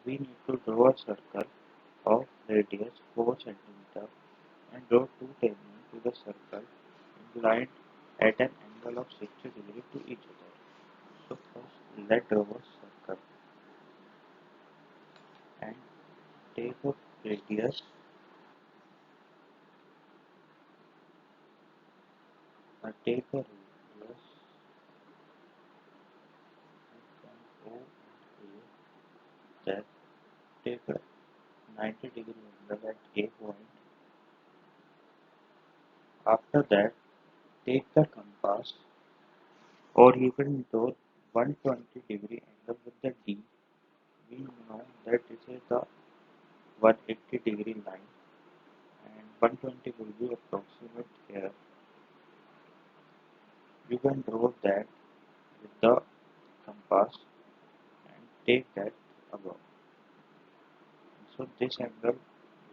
we need to draw a circle of radius 4 cm and draw two segments to the circle inclined at an angle of 60 degrees to each other. So first let's draw a circle and take a radius take a radius from O and A, that take a 90-degree angle at A point. After that, take the compass or you can draw 120-degree angle with the D. We know that this is the 180-degree line and 120 will be approximate here. You can draw that with the compass and take that above. So this angle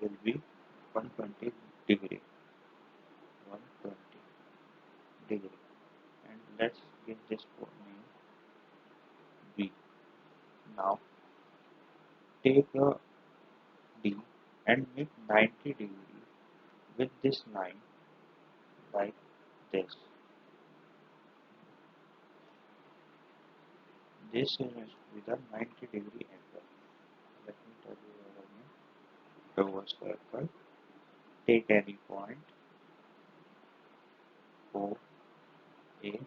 will be 120 degree. 120 degree. And let's give this name B. Now take a D and make 90 degree with this line like this. This is with a 90-degree angle. Let me tell you again. Draw a circle. Take any point O, A,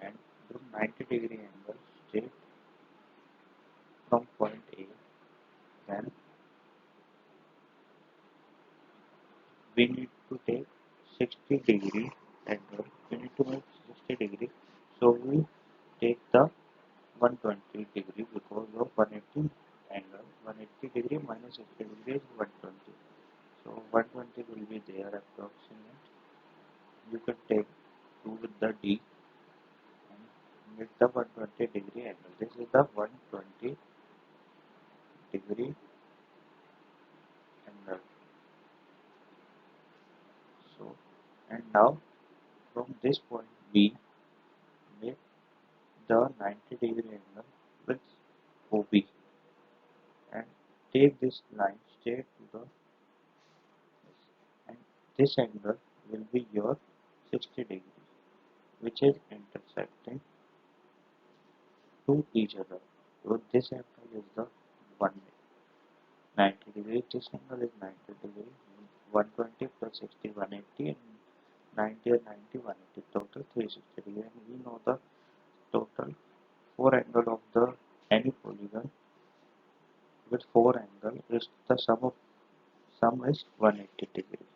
and do 90-degree angle straight from point A. Then we need to take 60-degree angle. We need to make 60 degree. So we take the 120 degree because of 180 angle. 180 degree minus 60 degree is 120. So 120 will be there approximate. You can take 2 with the D and make the 120 degree angle. This is the 120 degree angle. So and now from this point B, make the 90-degree angle with OB and take this line straight to the and this angle will be your 60 degrees, which is intersecting to each other. So this angle is the 90 degrees. This angle is 90 degrees. 120 plus 60, 180, and 90 and 90, 180. Total 360 degrees. And we know the total 4 angle of the any polygon with 4 angle is the sum is 180 degrees.